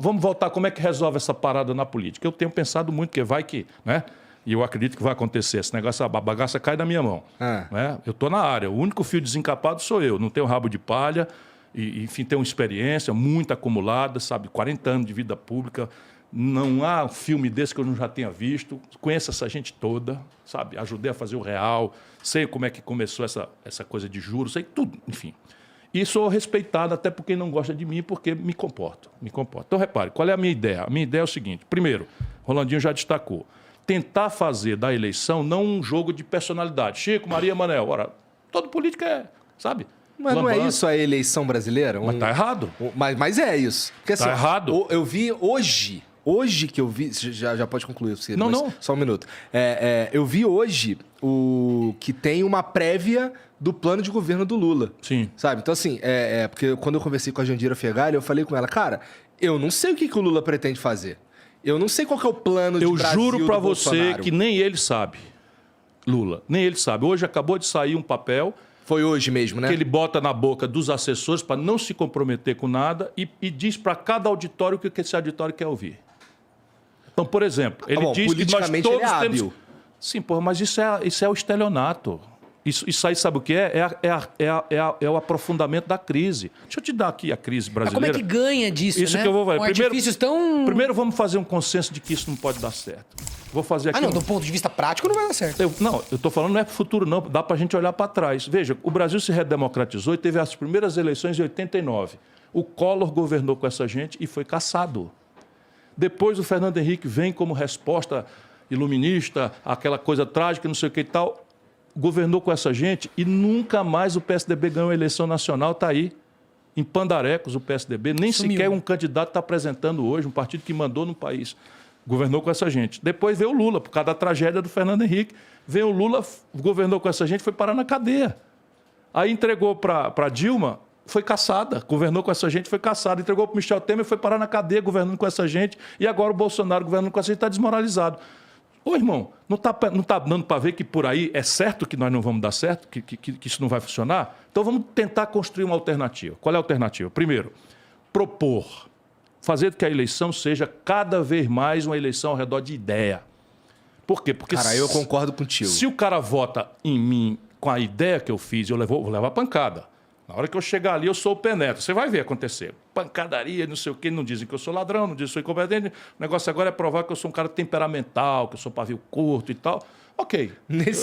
Vamos voltar, como é que resolve essa parada na política? Eu tenho pensado muito que vai que, né? E eu acredito que vai acontecer. Esse negócio, a bagaça cai na minha mão. Né? Eu estou na área. O único fio desencapado sou eu. Não tenho rabo de palha. E, enfim, tenho experiência muito acumulada, sabe? 40 anos de vida pública. Não há um filme desse que eu não já tenha visto. Conheço essa gente toda, sabe? Ajudei a fazer o real. Sei como é que começou essa coisa de juros. Sei tudo, enfim. E sou respeitado até por quem não gosta de mim, porque me comporto. Então, repare, qual é a minha ideia? A minha ideia é o seguinte. Primeiro, Rolandinho já destacou. Tentar fazer da eleição não um jogo de personalidade. Chico, Maria, Manel. Ora, todo político é, sabe? Mas não é isso a eleição brasileira? Mas tá errado. Mas é isso. Porque, assim, tá errado. Eu vi hoje que eu vi... Já pode concluir, Ciro. Não. Só um minuto. Eu vi hoje que tem uma prévia do plano de governo do Lula. Sim. Sabe? Então, assim, porque quando eu conversei com a Jandira Fegali, eu falei com ela, cara, eu não sei o que o Lula pretende fazer. Eu não sei qual que é o plano de Brasil Eu juro pra você Bolsonaro. que nem ele sabe, Lula. Nem ele sabe. Hoje acabou de sair um papel... Foi hoje mesmo, né? Que ele bota na boca dos assessores para não se comprometer com nada e diz para cada auditório o que esse auditório quer ouvir. Então, por exemplo, ele diz que nós todos temos... Sim, porra, mas isso é o estelionato. Isso aí sabe o que é? É o aprofundamento da crise. Deixa eu te dar aqui a crise brasileira. Mas como é que ganha disso, isso né? que eu vou fazer. Com artifícios tão... Primeiro vamos fazer um consenso de que isso não pode dar certo. Vou fazer aqui... não, do ponto de vista prático não vai dar certo. Eu estou falando não é para o futuro, não. Dá para a gente olhar para trás. Veja, o Brasil se redemocratizou e teve as primeiras eleições em 89. O Collor governou com essa gente e foi cassado. Depois o Fernando Henrique vem como resposta iluminista, aquela coisa trágica, não sei o que e tal... Governou com essa gente e nunca mais o PSDB ganhou a eleição nacional, está aí. Em pandarecos o PSDB, nem sequer um candidato está apresentando hoje, um partido que mandou no país. Governou com essa gente. Depois veio o Lula, por causa da tragédia do Fernando Henrique. Veio o Lula, governou com essa gente, foi parar na cadeia. Aí entregou para Dilma, foi caçada. Governou com essa gente, foi caçada. Entregou para Michel Temer, foi parar na cadeia, governando com essa gente. E agora o Bolsonaro governando com essa gente está desmoralizado. Ô, irmão, não tá dando para ver que por aí é certo que nós não vamos dar certo, que isso não vai funcionar? Então vamos tentar construir uma alternativa. Qual é a alternativa? Primeiro, propor, fazer que a eleição seja cada vez mais uma eleição ao redor de ideia. Por quê? Porque cara, eu concordo contigo. Se o cara vota em mim com a ideia que eu fiz, vou levar pancada. Na hora que eu chegar ali, eu sou o penetra. Você vai ver acontecer. Pancadaria, não sei o quê. Não dizem que eu sou ladrão, não dizem que eu sou incompetente. O negócio agora é provar que eu sou um cara temperamental, que eu sou pavio curto e tal. Ok.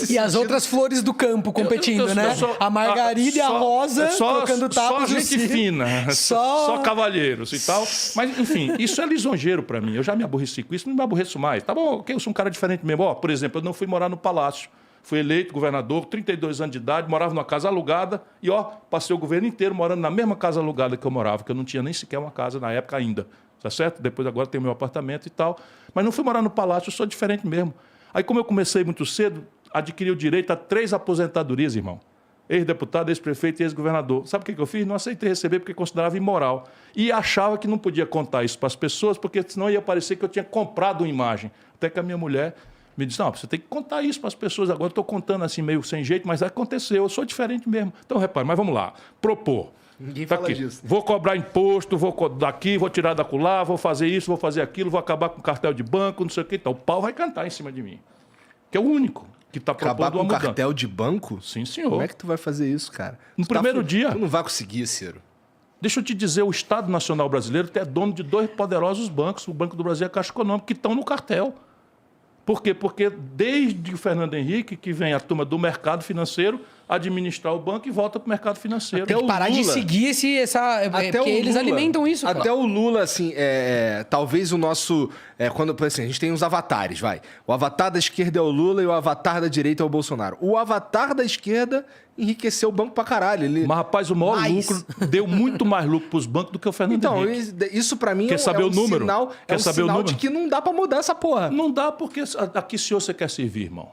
E as outras flores do campo competindo, né? A margarida e a rosa trocando tapas. Só gente fina. Só cavalheiros e tal. Mas, enfim, isso é lisonjeiro para mim. Eu já me aborreci com isso, não me aborreço mais. Tá bom, ok, eu sou um cara diferente mesmo. Ó, por exemplo, eu não fui morar no Palácio. Fui eleito governador, 32 anos de idade, morava numa casa alugada e, passei o governo inteiro morando na mesma casa alugada que eu morava, que eu não tinha nem sequer uma casa na época ainda, tá certo? Depois agora tenho meu apartamento e tal. Mas não fui morar no palácio, eu sou diferente mesmo. Aí, como eu comecei muito cedo, adquiri o direito a 3 aposentadorias, irmão. Ex-deputado, ex-prefeito e ex-governador. Sabe o que eu fiz? Não aceitei receber porque considerava imoral. E achava que não podia contar isso para as pessoas, porque senão ia parecer que eu tinha comprado uma imagem. Até que a minha mulher... me disse, não, você tem que contar isso para as pessoas. Agora estou contando assim meio sem jeito, mas aconteceu, eu sou diferente mesmo. Então, repare, mas vamos lá. Propor. Ninguém fala disso. Vou cobrar imposto, vou daqui, vou tirar da acolá, vou fazer isso, vou fazer aquilo, vou acabar com cartel de banco, não sei o que. Então, o pau vai cantar em cima de mim. Que é o único que está propondo uma mudança. Acabar com cartel de banco? Sim, senhor. Como é que tu vai fazer isso, cara? No primeiro dia... Tu não vai conseguir, Ciro. Deixa eu te dizer, o Estado Nacional Brasileiro é dono de 2 poderosos bancos, o Banco do Brasil e a Caixa Econômica, que estão no cartel. Por quê? Porque desde o Fernando Henrique que vem a turma do mercado financeiro administrar o banco e volta para o mercado financeiro. Tem que parar de seguir porque eles alimentam isso. Até o Lula, assim, talvez o nosso... assim, a gente tem uns avatares, vai. O avatar da esquerda é o Lula e o avatar da direita é o Bolsonaro. O avatar da esquerda enriqueceu o banco pra caralho. Mas, rapaz, o maior lucro deu muito mais lucro para os bancos do que o Fernando Henrique. Então, isso pra mim quer saber o número? Sinal, quer saber o número? De que não dá pra mudar essa porra. Não dá porque aqui se você quer servir, irmão.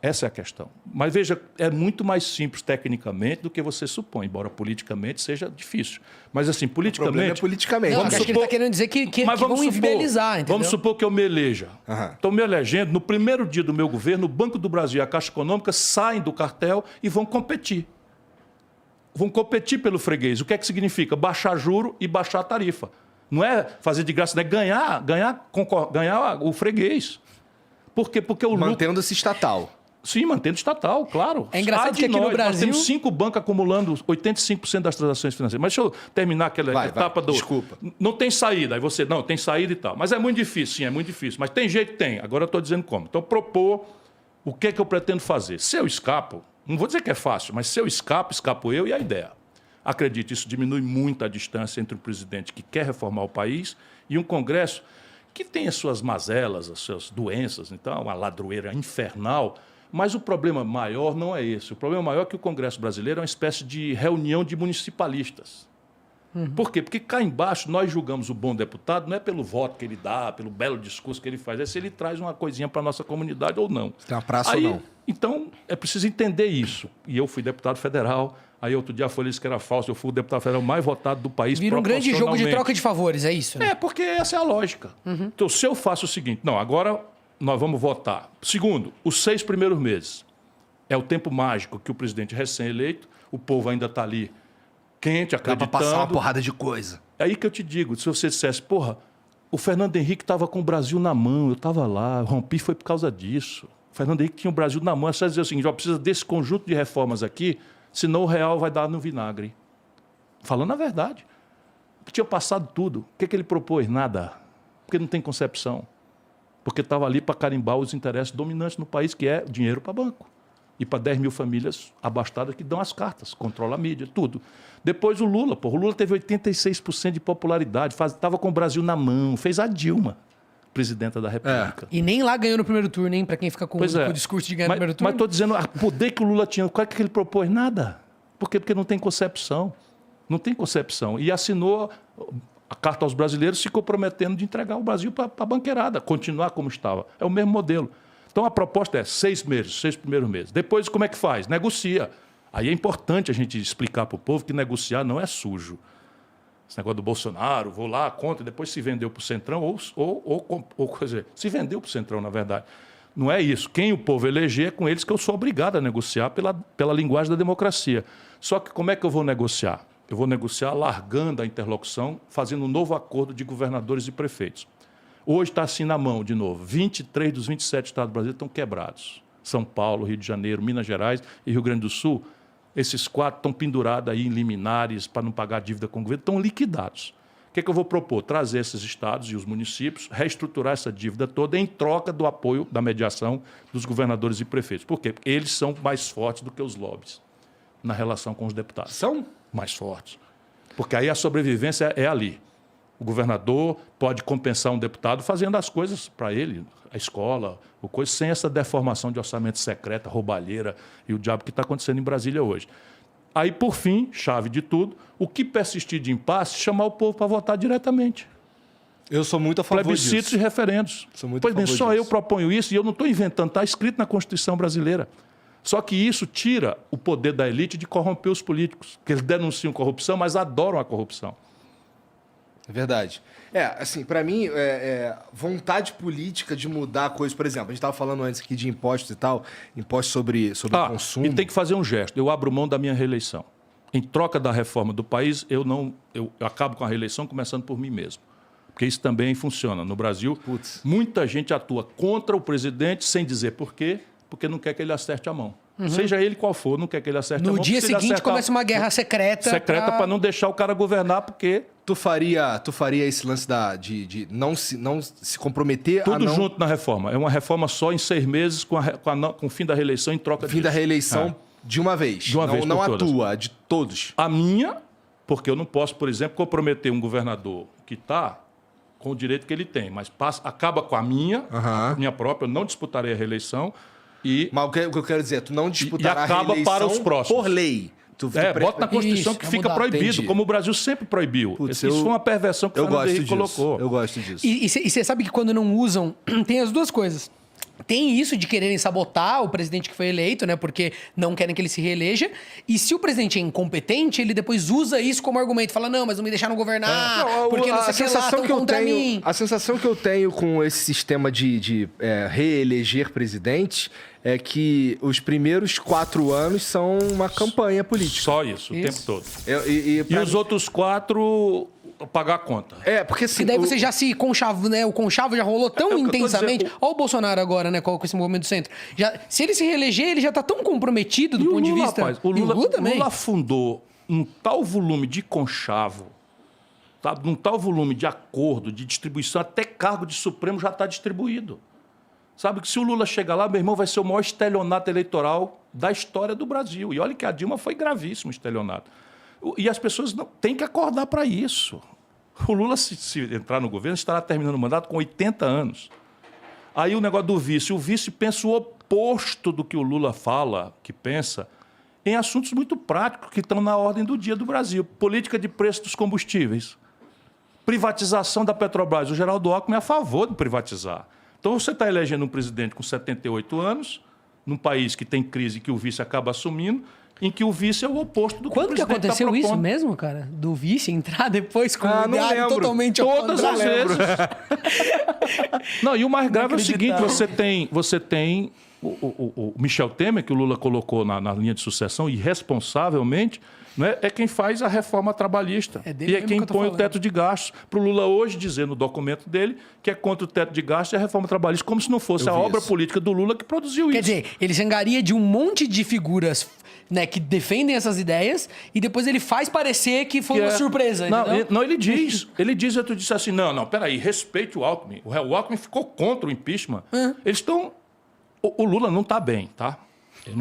Essa é a questão. Mas veja, é muito mais simples tecnicamente do que você supõe, embora politicamente seja difícil. Mas assim, politicamente... O problema é politicamente. Não, acho que ele está querendo dizer que vão inviabilizar, entendeu? Vamos supor que eu me eleja. Estou me elegendo, no primeiro dia do meu governo, o Banco do Brasil e a Caixa Econômica saem do cartel e vão competir. Vão competir pelo freguês. O que é que significa? Baixar juro e baixar a tarifa. Não é fazer de graça, não é ganhar o freguês. Por quê? Porque o lucro... Mantendo-se estatal. Sim, mantendo estatal, claro. É engraçado que aqui no Brasil... Nós temos 5 bancos acumulando 85% das transações financeiras. Mas deixa eu terminar aquela etapa do... Desculpa. Não tem saída. Aí você, não, tem saída e tal. Mas é muito difícil, sim, é muito difícil. Mas tem jeito, tem. Agora eu estou dizendo como. Então, propor o que é que eu pretendo fazer. Se eu escapo, não vou dizer que é fácil, mas se eu escapo eu e a ideia. Acredite, isso diminui muito a distância entre o presidente que quer reformar o país e um Congresso que tem as suas mazelas, as suas doenças, então, uma ladroeira infernal. Mas o problema maior não é esse. O problema maior é que o Congresso brasileiro é uma espécie de reunião de municipalistas. Por quê? Porque cá embaixo nós julgamos o bom deputado não é pelo voto que ele dá, pelo belo discurso que ele faz, é se ele traz uma coisinha para a nossa comunidade ou não. Se tem uma praça ou não. Então, é preciso entender isso. E eu fui deputado federal, aí outro dia a Folha disse que era falso, eu fui o deputado federal mais votado do país. Vira um grande jogo de troca de favores, é isso? Né? É, porque essa é a lógica. Então, se eu faço o seguinte, não, agora nós vamos votar. Segundo, os 6 primeiros meses. É o tempo mágico que o presidente recém-eleito, o povo ainda está ali quente, acreditando. Dá para passar uma porrada de coisa. É aí que eu te digo, se você dissesse, porra, o Fernando Henrique estava com o Brasil na mão, eu estava lá, eu rompi foi por causa disso. O Fernando Henrique tinha o Brasil na mão, é só dizer o seguinte, precisa desse conjunto de reformas aqui, senão o real vai dar no vinagre. Falando a verdade. Tinha passado tudo. O que ele propôs? Nada. Porque não tem concepção. Porque estava ali para carimbar os interesses dominantes no país, que é dinheiro para banco. E para 10 mil famílias abastadas que dão as cartas, controla a mídia, tudo. Depois o Lula teve 86% de popularidade, estava com o Brasil na mão, fez a Dilma, presidenta da República. E nem lá ganhou no primeiro turno, hein? Para quem fica com o discurso de ganhar no primeiro turno. Mas estou dizendo, o poder que o Lula tinha, qual é que ele propôs? Nada. Por quê? Porque não tem concepção. Não tem concepção. E assinou a carta aos brasileiros, se comprometendo de entregar o Brasil para a banqueirada, continuar como estava. É o mesmo modelo. Então, a proposta é 6 meses, 6 primeiros meses. Depois, como é que faz? Negocia. Aí é importante a gente explicar para o povo que negociar não é sujo. Esse negócio do Bolsonaro, vou lá, conta, depois se vendeu para o Centrão, ou quer dizer, se vendeu para o Centrão, na verdade. Não é isso. Quem o povo eleger, é com eles que eu sou obrigado a negociar pela linguagem da democracia. Só que como é que eu vou negociar? Eu vou negociar largando a interlocução, fazendo um novo acordo de governadores e prefeitos. Hoje está assim na mão, de novo. 23 dos 27 estados do Brasil estão quebrados. São Paulo, Rio de Janeiro, Minas Gerais e Rio Grande do Sul. Esses 4 estão pendurados aí em liminares para não pagar dívida com o governo, estão liquidados. O que é que eu vou propor? Trazer esses estados e os municípios, reestruturar essa dívida toda em troca do apoio, da mediação dos governadores e prefeitos. Por quê? Porque eles são mais fortes do que os lobbies na relação com os deputados. São mais fortes. Porque aí a sobrevivência é ali. O governador pode compensar um deputado fazendo as coisas para ele, a escola, o coisa, sem essa deformação de orçamento secreta, roubalheira e o diabo que está acontecendo em Brasília hoje. Aí, por fim, chave de tudo, o que persistir de impasse, chamar o povo para votar diretamente. Eu sou muito a favor disso. Plebiscitos e referendos. Sou muito pois a favor bem, só disso. eu proponho isso e eu não estou inventando, está escrito na Constituição brasileira. Só que isso tira o poder da elite de corromper os políticos, que eles denunciam corrupção, mas adoram a corrupção. É verdade. Assim, para mim, vontade política de mudar coisas. Por exemplo, a gente estava falando antes aqui de impostos e tal, impostos sobre consumo. E tem que fazer um gesto. Eu abro mão da minha reeleição. Em troca da reforma do país, eu acabo com a reeleição começando por mim mesmo. Porque isso também funciona. No Brasil, muita gente atua contra o presidente sem dizer por quê, porque não quer que ele acerte a mão. Seja ele qual for, não quer que ele acerte a mão. No dia seguinte começa uma guerra secreta. Para não deixar o cara governar, porque... Tu faria esse lance de não se comprometer Tudo a não... junto na reforma. É uma reforma só em 6 meses, com o fim da reeleição em troca Fim da reeleição de uma vez. De uma vez por não a todas. tua, de todos. A minha, porque eu não posso, por exemplo, comprometer um governador que está com o direito que ele tem, mas acaba com a minha própria, eu não disputarei a reeleição. Mas o que eu quero dizer, tu não disputará a reeleição para os próximos. por lei. Bota na Constituição que fica proibido, Entendi. como o Brasil sempre proibiu. Isso foi uma perversão que o Fernando Henrique colocou. Eu gosto disso. E você sabe que quando não usam, tem as duas coisas. Tem isso de quererem sabotar o presidente que foi eleito, né? Porque não querem que ele se reeleja. E se o presidente é incompetente, ele depois usa isso como argumento. Fala, não, mas não me deixaram governar, porque não sei o que lá, estão contra mim. A sensação que eu tenho com esse sistema de reeleger presidentes é que os primeiros 4 anos são uma campanha política. Só isso, o tempo todo. E os outros 4... pagar a conta. Porque assim... E daí você já se conchava, né? O conchavo já rolou tão É o que eu tô intensamente. dizendo. Olha o Bolsonaro agora, né? Com esse movimento do centro. Se ele se reeleger, ele já tá tão comprometido do E o ponto de Lula, vista. rapaz, o E Lula também. Lula afundou um tal volume de conchavo, sabe? Um tal volume de acordo, de distribuição, até cargo de Supremo já está distribuído. Sabe que se o Lula chegar lá, meu irmão, vai ser o maior estelionato eleitoral da história do Brasil. E olha que a Dilma foi gravíssimo estelionato. E as pessoas não têm que acordar para isso. O Lula, se entrar no governo, estará terminando o mandato com 80 anos. Aí o negócio do vice. O vice pensa o oposto do que o Lula fala, que pensa, em assuntos muito práticos que estão na ordem do dia do Brasil. Política de preço dos combustíveis. Privatização da Petrobras. O Geraldo Alckmin é a favor de privatizar. Então você está elegendo um presidente com 78 anos, num país que tem crise que o vice acaba assumindo, em que o vice é o oposto do que o Quando que presidente tá aconteceu isso propondo. mesmo, cara? Do vice entrar depois com Ah, um não ideário lembro. totalmente ao Todas as contrário? vezes. Não, e o mais grave é o seguinte, você tem o Michel Temer, que o Lula colocou na linha de sucessão, irresponsavelmente, né, é quem faz a reforma trabalhista. É dele E é mesmo quem que eu tô impõe o falando. teto de gastos. Para o Lula hoje dizer no documento dele que é contra o teto de gastos e a reforma trabalhista, como se não fosse Eu a vi obra isso. política do Lula que produziu Quer isso. dizer, ele se angaria de um monte de figuras, né, que defendem essas ideias e depois ele faz parecer que foi Que uma é- surpresa, não, entendeu? não, ele diz. Ele diz, tu disse assim, não, peraí, respeite o Alckmin. O Alckmin ficou contra o impeachment. Eles estão... O Lula não está bem, tá? Eu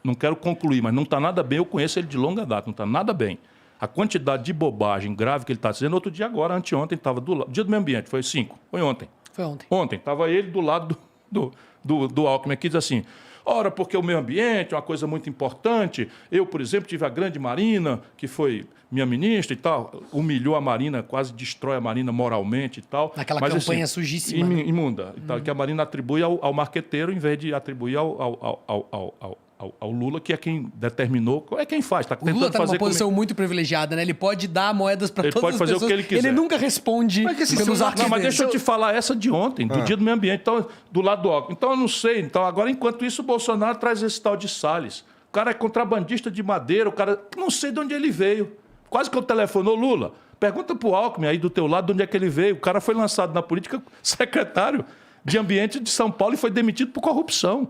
não quero concluir, mas não está nada bem. Eu conheço ele de longa data, não está nada bem. A quantidade de bobagem grave que ele está dizendo, outro dia agora, anteontem, estava do lado... Dia do meio ambiente, foi 5, foi ontem. Foi ontem. Ontem, estava ele do lado do Alckmin aqui, diz assim, ora, porque o meio ambiente é uma coisa muito importante. Eu, por exemplo, tive a grande Marina, que foi minha ministra e tal, humilhou a Marina, quase destrói a Marina moralmente e tal. Naquela Mas, campanha sujíssima, né? Imunda, e tal, que a Marina atribui ao marqueteiro em vez de atribuir ao Lula, que é quem determinou, é quem faz, está O tentando Lula tá numa fazer... posição muito privilegiada, né? Ele pode dar moedas para Ele todas pode as fazer o pessoas. que ele quiser. Ele nunca responde Mas que assim, pelos se o- atos Não, mas dele. deixa eu te falar essa de ontem, do dia do meio ambiente, então, do lado do Alckmin. Então, eu não sei. Então, agora, enquanto isso, o Bolsonaro traz esse tal de Salles. O cara é contrabandista de madeira, o cara... Não sei de onde ele veio. Quase que eu telefonou, Lula, pergunta pro Alckmin aí do teu lado de onde é que ele veio. O cara foi lançado na política secretário de ambiente de São Paulo e foi demitido por corrupção.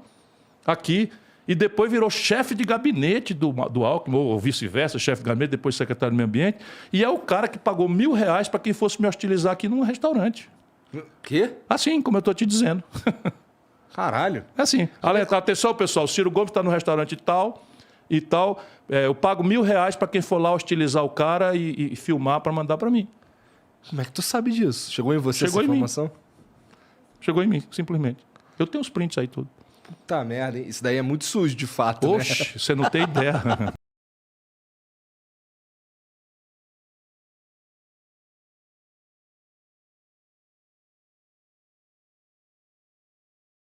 Aqui. E depois virou chefe de gabinete do Alckmin, ou vice-versa, chefe de gabinete, depois secretário do meio ambiente. E é o cara que pagou R$1.000 para quem fosse me hostilizar aqui num restaurante. Quê? Assim, como eu estou te dizendo. Caralho. É assim. Atenção, pessoal, o Ciro Gomes está no restaurante e tal. Eu pago R$1.000 para quem for lá hostilizar o cara e filmar para mandar para mim. Como é que tu sabe disso? Chegou em você Chegou essa em mim. informação? Chegou em mim, simplesmente. Eu tenho os prints aí tudo. Puta merda, hein? Isso daí é muito sujo, de fato, né? Oxe, você não tem ideia.